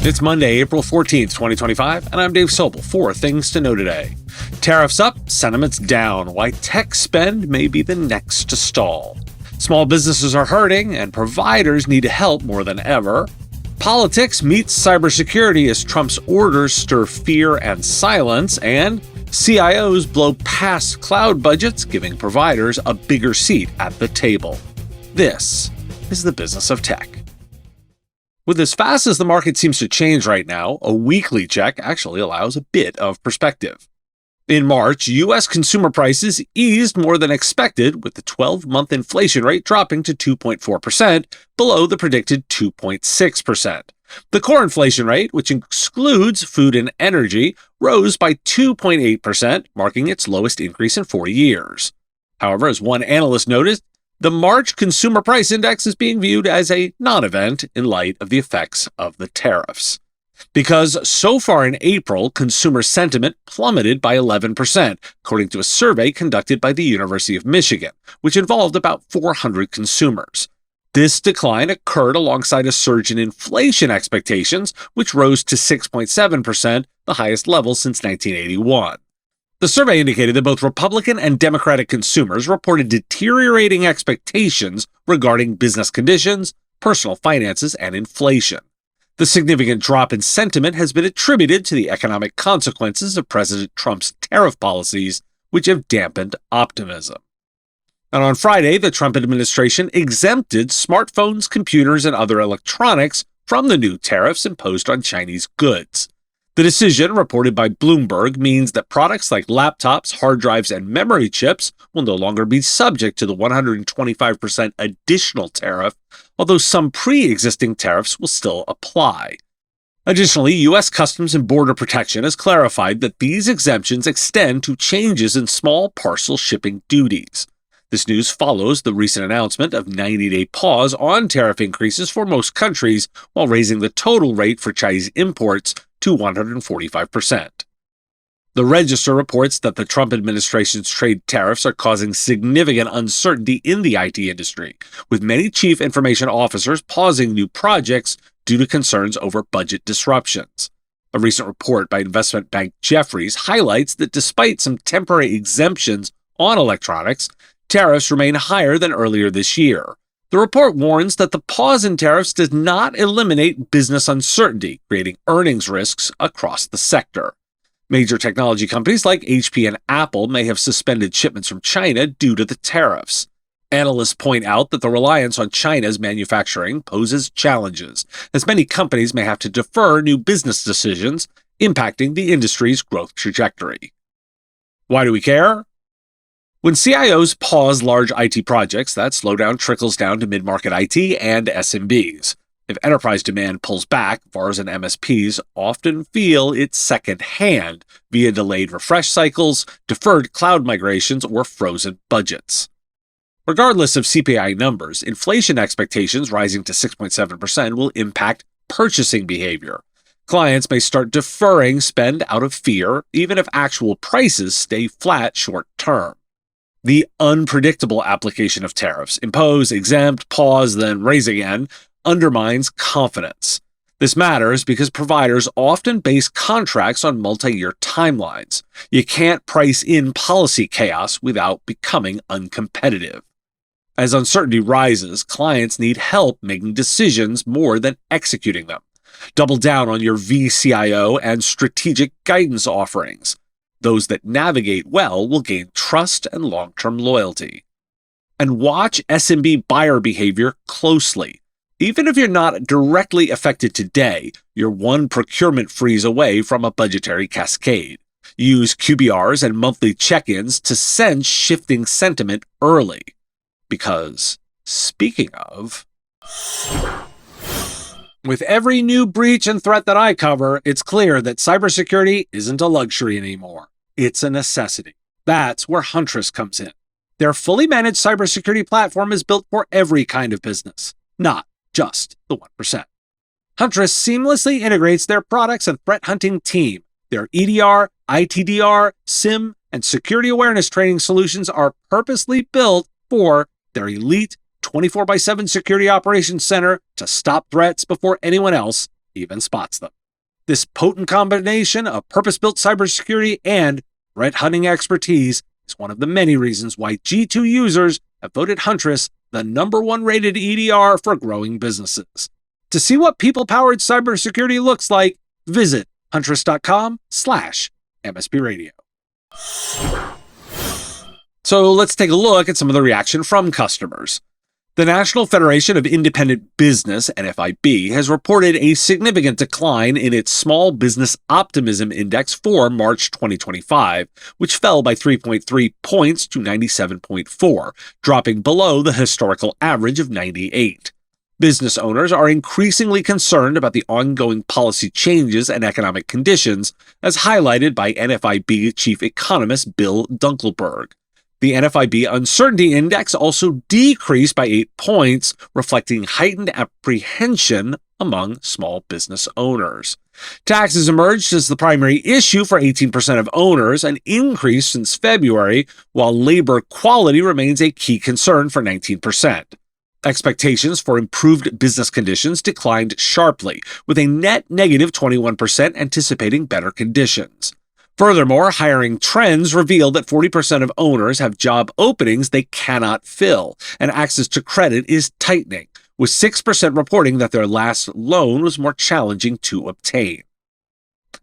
It's Monday, April 14th, 2025, and I'm Dave Sobel. 4 things to know today. Tariffs up, sentiments down. Why tech spend may be the next to stall. Small businesses are hurting, and providers need help more than ever. Politics meets cybersecurity as Trump's orders stir fear and silence, and CIOs blow past cloud budgets, giving providers a bigger seat at the table. This is the business of tech. With as fast as the market seems to change right now, a weekly check actually allows a bit of perspective. In March, U.S. consumer prices eased more than expected, with the 12-month inflation rate dropping to 2.4%, below the predicted 2.6%. The core inflation rate, which excludes food and energy, rose by 2.8%, marking its lowest increase in 4 years. However, as one analyst noted, the March Consumer Price Index is being viewed as a non-event in light of the effects of the tariffs. Because so far in April, consumer sentiment plummeted by 11%, according to a survey conducted by the University of Michigan, which involved about 400 consumers. This decline occurred alongside a surge in inflation expectations, which rose to 6.7%, the highest level since 1981. The survey indicated that both Republican and Democratic consumers reported deteriorating expectations regarding business conditions, personal finances, and inflation. The significant drop in sentiment has been attributed to the economic consequences of President Trump's tariff policies, which have dampened optimism. And on Friday, the Trump administration exempted smartphones, computers, and other electronics from the new tariffs imposed on Chinese goods. The decision, reported by Bloomberg, means that products like laptops, hard drives, and memory chips will no longer be subject to the 125% additional tariff, although some pre-existing tariffs will still apply. Additionally, U.S. Customs and Border Protection has clarified that these exemptions extend to changes in small parcel shipping duties. This news follows the recent announcement of 90-day pause on tariff increases for most countries, while raising the total rate for Chinese imports to 145%. The Register reports that the Trump administration's trade tariffs are causing significant uncertainty in the IT industry, with many chief information officers pausing new projects due to concerns over budget disruptions. A recent report by investment bank Jefferies highlights that despite some temporary exemptions on electronics, tariffs remain higher than earlier this year. The report warns that the pause in tariffs does not eliminate business uncertainty, creating earnings risks across the sector. Major technology companies like HP and Apple may have suspended shipments from China due to the tariffs. Analysts point out that the reliance on China's manufacturing poses challenges, as many companies may have to defer new business decisions, impacting the industry's growth trajectory. Why do we care? When CIOs pause large IT projects, that slowdown trickles down to mid-market IT and SMBs. If enterprise demand pulls back, VARs and MSPs often feel it secondhand via delayed refresh cycles, deferred cloud migrations, or frozen budgets. Regardless of CPI numbers, inflation expectations rising to 6.7% will impact purchasing behavior. Clients may start deferring spend out of fear, even if actual prices stay flat short term. The unpredictable application of tariffs, impose, exempt, pause, then raise again, undermines confidence. This matters because providers often base contracts on multi-year timelines. You can't price in policy chaos without becoming uncompetitive. As uncertainty rises, clients need help making decisions more than executing them. Double down on your VCIO and strategic guidance offerings. Those that navigate well will gain trust and long-term loyalty. And watch SMB buyer behavior closely. Even if you're not directly affected today, you're one procurement freeze away from a budgetary cascade. Use QBRs and monthly check-ins to sense shifting sentiment early. Because, speaking of, with every new breach and threat that I cover, it's clear that cybersecurity isn't a luxury anymore. It's a necessity. That's where Huntress comes in. Their fully managed cybersecurity platform is built for every kind of business, not just the 1%. Huntress seamlessly integrates their products and threat hunting team. Their EDR, ITDR, SIM, and security awareness training solutions are purposely built for their elite 24/7 security operations center to stop threats before anyone else even spots them. This potent combination of purpose-built cybersecurity and threat hunting expertise is one of the many reasons why G2 users have voted Huntress the #1 rated EDR for growing businesses. To see what people-powered cybersecurity looks like, visit huntress.com/MSP Radio. So let's take a look at some of the reaction from customers. The National Federation of Independent Business, NFIB, has reported a significant decline in its Small Business Optimism Index for March 2025, which fell by 3.3 points to 97.4, dropping below the historical average of 98. Business owners are increasingly concerned about the ongoing policy changes and economic conditions, as highlighted by NFIB Chief Economist Bill Dunkelberg. The NFIB Uncertainty Index also decreased by 8 points, reflecting heightened apprehension among small business owners. Taxes emerged as the primary issue for 18% of owners, an increase since February, while labor quality remains a key concern for 19%. Expectations for improved business conditions declined sharply, with a net negative 21% anticipating better conditions. Furthermore, hiring trends reveal that 40% of owners have job openings they cannot fill, and access to credit is tightening, with 6% reporting that their last loan was more challenging to obtain.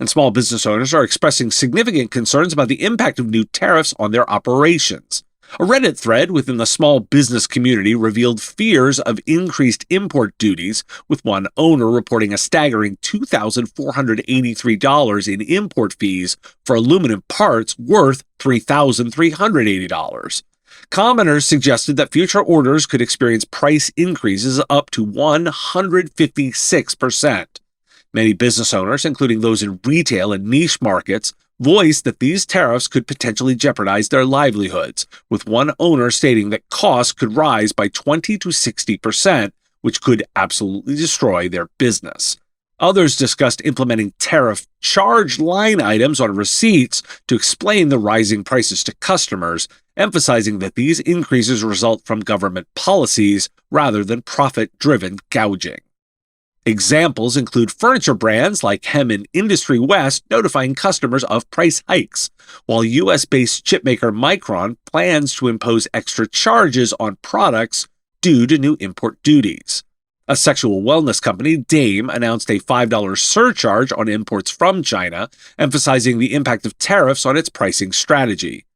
And small business owners are expressing significant concerns about the impact of new tariffs on their operations. A Reddit thread within the small business community revealed fears of increased import duties, with one owner reporting a staggering $2,483 in import fees for aluminum parts worth $3,380. Commenters suggested that future orders could experience price increases up to 156%. Many business owners, including those in retail and niche markets, voiced that these tariffs could potentially jeopardize their livelihoods, with one owner stating that costs could rise by 20 to 60%, which could absolutely destroy their business. Others discussed implementing tariff charge line items on receipts to explain the rising prices to customers, emphasizing that these increases result from government policies rather than profit-driven gouging. Examples include furniture brands like Hem and Industry West notifying customers of price hikes, while US-based chipmaker Micron plans to impose extra charges on products due to new import duties. A sexual wellness company, Dame, announced a $5 surcharge on imports from China, emphasizing the impact of tariffs on its pricing strategy.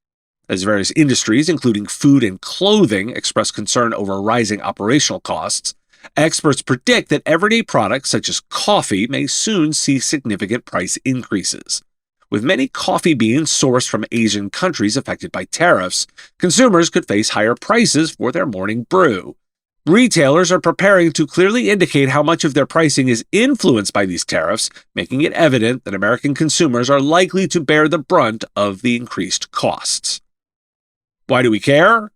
As various industries, including food and clothing, express concern over rising operational costs, experts predict that everyday products such as coffee may soon see significant price increases. With many coffee beans sourced from Asian countries affected by tariffs, consumers could face higher prices for their morning brew. Retailers are preparing to clearly indicate how much of their pricing is influenced by these tariffs, making it evident that American consumers are likely to bear the brunt of the increased costs. Why do we care?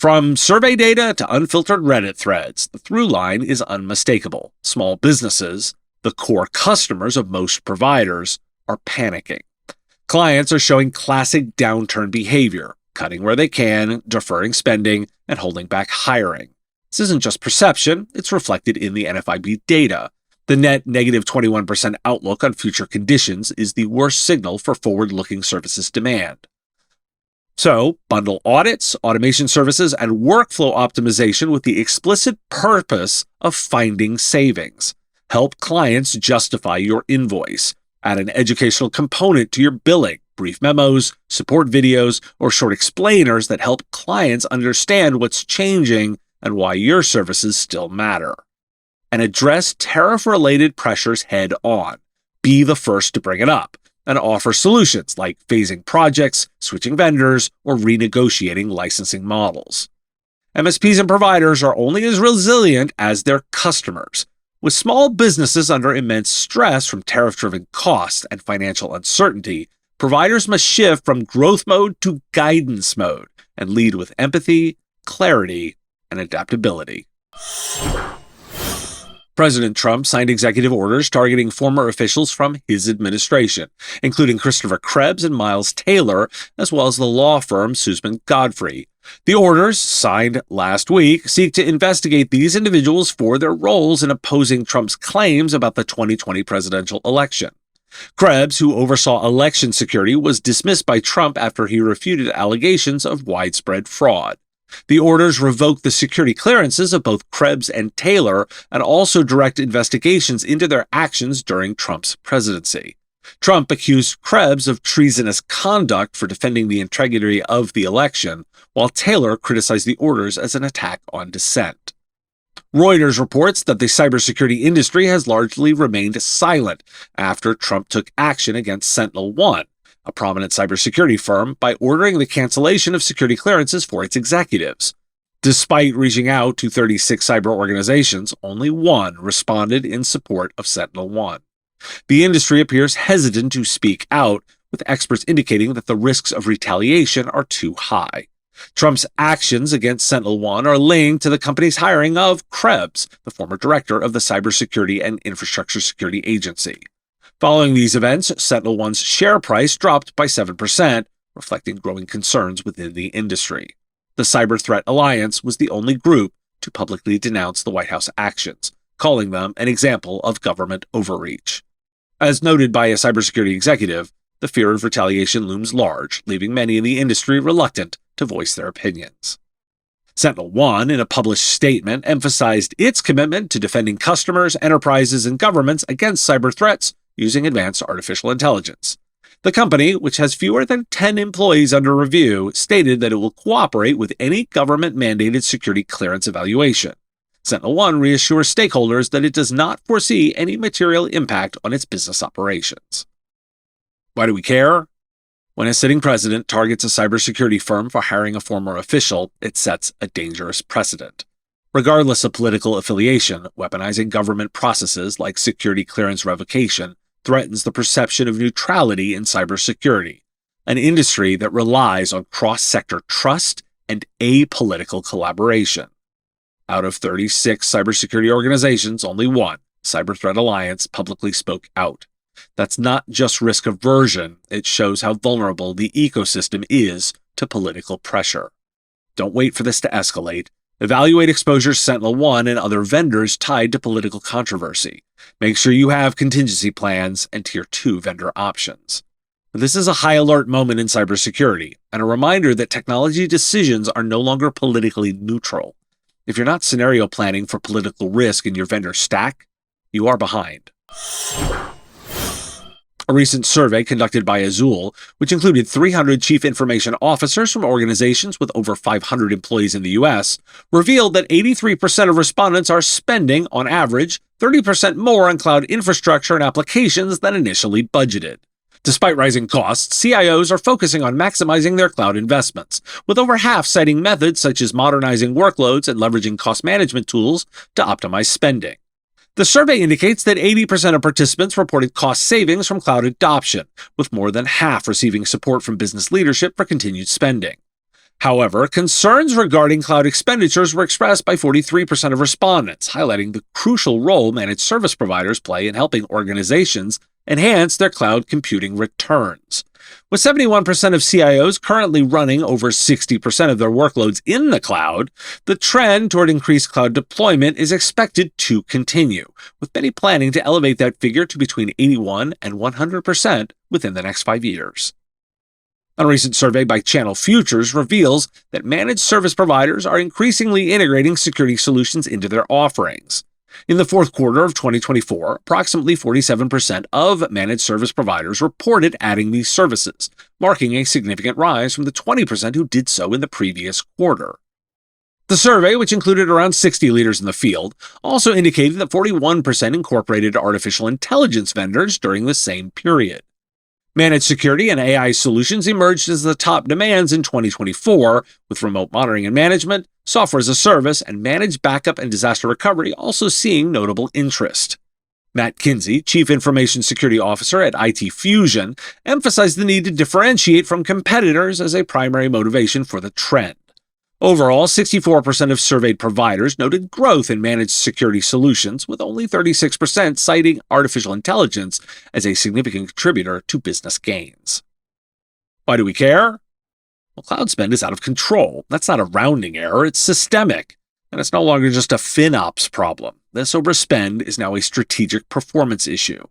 From survey data to unfiltered Reddit threads, the through line is unmistakable. Small businesses, the core customers of most providers, are panicking. Clients are showing classic downturn behavior, cutting where they can, deferring spending, and holding back hiring. This isn't just perception, it's reflected in the NFIB data. The net negative 21% outlook on future conditions is the worst signal for forward-looking services demand. So, bundle audits, automation services, and workflow optimization with the explicit purpose of finding savings. Help clients justify your invoice. Add an educational component to your billing, brief memos, support videos, or short explainers that help clients understand what's changing and why your services still matter. And address tariff-related pressures head on. Be the first to bring it up, and offer solutions like phasing projects, switching vendors, or renegotiating licensing models. MSPs and providers are only as resilient as their customers. With small businesses under immense stress from tariff-driven costs and financial uncertainty, providers must shift from growth mode to guidance mode and lead with empathy, clarity, and adaptability. President Trump signed executive orders targeting former officials from his administration, including Christopher Krebs and Miles Taylor, as well as the law firm Sussman Godfrey. The orders, signed last week, seek to investigate these individuals for their roles in opposing Trump's claims about the 2020 presidential election. Krebs, who oversaw election security, was dismissed by Trump after he refuted allegations of widespread fraud. The orders revoke the security clearances of both Krebs and Taylor and also direct investigations into their actions during Trump's presidency. Trump accused Krebs of treasonous conduct for defending the integrity of the election, while Taylor criticized the orders as an attack on dissent. Reuters reports that the cybersecurity industry has largely remained silent after Trump took action against SentinelOne, a prominent cybersecurity firm, by ordering the cancellation of security clearances for its executives. Despite reaching out to 36 cyber organizations, only one responded in support of SentinelOne. The industry appears hesitant to speak out, with experts indicating that the risks of retaliation are too high. Trump's actions against SentinelOne are linked to the company's hiring of Krebs, the former director of the Cybersecurity and Infrastructure Security Agency. Following these events, SentinelOne's share price dropped by 7%, reflecting growing concerns within the industry. The Cyber Threat Alliance was the only group to publicly denounce the White House actions, calling them an example of government overreach. As noted by a cybersecurity executive, the fear of retaliation looms large, leaving many in the industry reluctant to voice their opinions. SentinelOne, in a published statement, emphasized its commitment to defending customers, enterprises, and governments against cyber threats using advanced artificial intelligence. The company, which has fewer than 10 employees under review, stated that it will cooperate with any government-mandated security clearance evaluation. SentinelOne reassures stakeholders that it does not foresee any material impact on its business operations. Why do we care? When a sitting president targets a cybersecurity firm for hiring a former official, it sets a dangerous precedent. Regardless of political affiliation, weaponizing government processes like security clearance revocation threatens the perception of neutrality in cybersecurity, an industry that relies on cross-sector trust and apolitical collaboration. Out of 36 cybersecurity organizations, only one, Cyber Threat Alliance, publicly spoke out. That's not just risk aversion, it shows how vulnerable the ecosystem is to political pressure. Don't wait for this to escalate. Evaluate exposures to SentinelOne and other vendors tied to political controversy. Make sure you have contingency plans and Tier 2 vendor options. This is a high alert moment in cybersecurity, and a reminder that technology decisions are no longer politically neutral. If you're not scenario planning for political risk in your vendor stack, you are behind. A recent survey conducted by Azul, which included 300 chief information officers from organizations with over 500 employees in the U.S., revealed that 83% of respondents are spending, on average, 30% more on cloud infrastructure and applications than initially budgeted. Despite rising costs, CIOs are focusing on maximizing their cloud investments, with over half citing methods such as modernizing workloads and leveraging cost management tools to optimize spending. The survey indicates that 80% of participants reported cost savings from cloud adoption, with more than half receiving support from business leadership for continued spending. However, concerns regarding cloud expenditures were expressed by 43% of respondents, highlighting the crucial role managed service providers play in helping organizations enhance their cloud computing returns. With 71% of CIOs currently running over 60% of their workloads in the cloud, the trend toward increased cloud deployment is expected to continue, with many planning to elevate that figure to between 81 and 100% within the next 5 years. A recent survey by Channel Futures reveals that managed service providers are increasingly integrating security solutions into their offerings. In the fourth quarter of 2024, approximately 47% of managed service providers reported adding these services, marking a significant rise from the 20% who did so in the previous quarter. The survey, which included around 60 leaders in the field, also indicated that 41% incorporated artificial intelligence vendors during the same period. Managed security and AI solutions emerged as the top demands in 2024, with remote monitoring and management, software as a service, and managed backup and disaster recovery also seeing notable interest. Matt Kinsey, Chief Information Security Officer at IT Fusion, emphasized the need to differentiate from competitors as a primary motivation for the trend. Overall, 64% of surveyed providers noted growth in managed security solutions, with only 36% citing artificial intelligence as a significant contributor to business gains. Why do we care? Well, cloud spend is out of control. That's not a rounding error, it's systemic. And it's no longer just a FinOps problem. This overspend is now a strategic performance issue.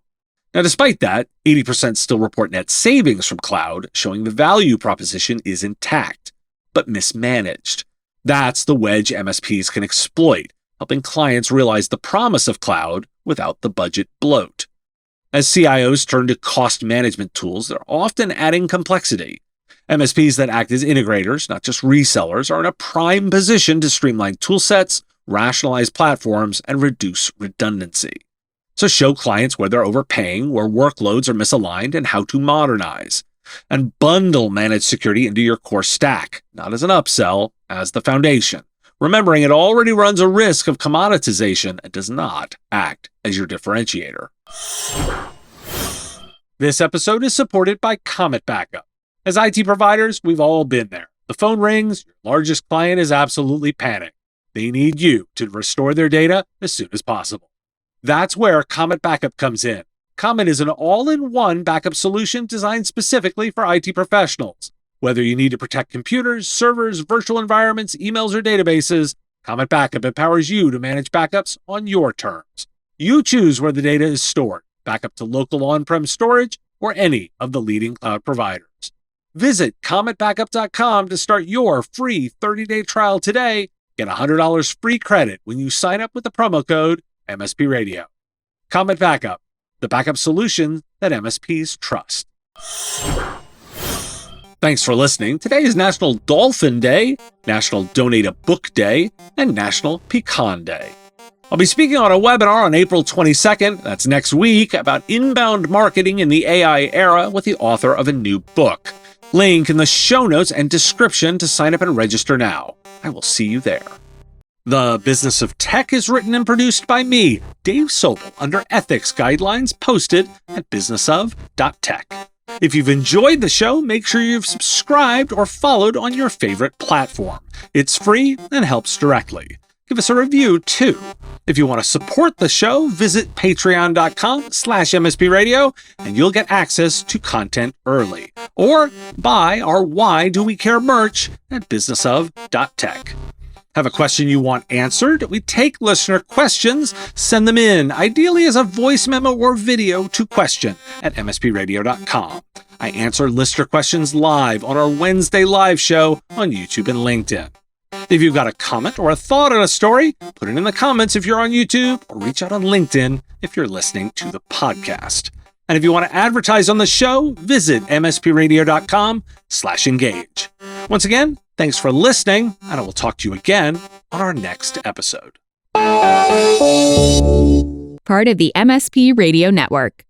Now, despite that, 80% still report net savings from cloud, showing the value proposition is intact, but mismanaged. That's the wedge MSPs can exploit, helping clients realize the promise of cloud without the budget bloat. As CIOs turn to cost management tools, they're often adding complexity. MSPs that act as integrators, not just resellers, are in a prime position to streamline toolsets, rationalize platforms, and reduce redundancy. So show clients where they're overpaying, where workloads are misaligned, and how to modernize. And bundle managed security into your core stack, not as an upsell, as the foundation, remembering it already runs a risk of commoditization and does not act as your differentiator. This episode is supported by Comet Backup. As IT providers, we've all been there. The phone rings, your largest client is absolutely panicked. They need you to restore their data as soon as possible. That's where Comet Backup comes in. Comet is an all-in-one backup solution designed specifically for IT professionals. Whether you need to protect computers, servers, virtual environments, emails, or databases, Comet Backup empowers you to manage backups on your terms. You choose where the data is stored, backup to local on-prem storage, or any of the leading cloud providers. Visit cometbackup.com to start your free 30-day trial today. Get $100 free credit when you sign up with the promo code MSP Radio. Comet Backup, the backup solution that MSPs trust. Thanks for listening. Today is National Dolphin Day, National Donate a Book Day, and National Pecan Day. I'll be speaking on a webinar on April 22nd, that's next week, about inbound marketing in the AI era with the author of a new book. Link in the show notes and description to sign up and register now. I will see you there. The Business of Tech is written and produced by me, Dave Sobel, under ethics guidelines posted at businessof.tech. If you've enjoyed the show, make sure you've subscribed or followed on your favorite platform. It's free and helps directly. Give us a review, too. If you want to support the show, visit patreon.com/MSPradio, and you'll get access to content early. Or buy our Why Do We Care merch at businessof.tech. Have a question you want answered? We take listener questions, send them in, ideally as a voice memo or video to question@mspradio.com. I answer listener questions live on our Wednesday live show on YouTube and LinkedIn. If you've got a comment or a thought on a story, put it in the comments if you're on YouTube, or reach out on LinkedIn if you're listening to the podcast. And if you want to advertise on the show, visit mspradio.com/engage. Once again, thanks for listening, and I will talk to you again on our next episode. Part of the MSP Radio Network.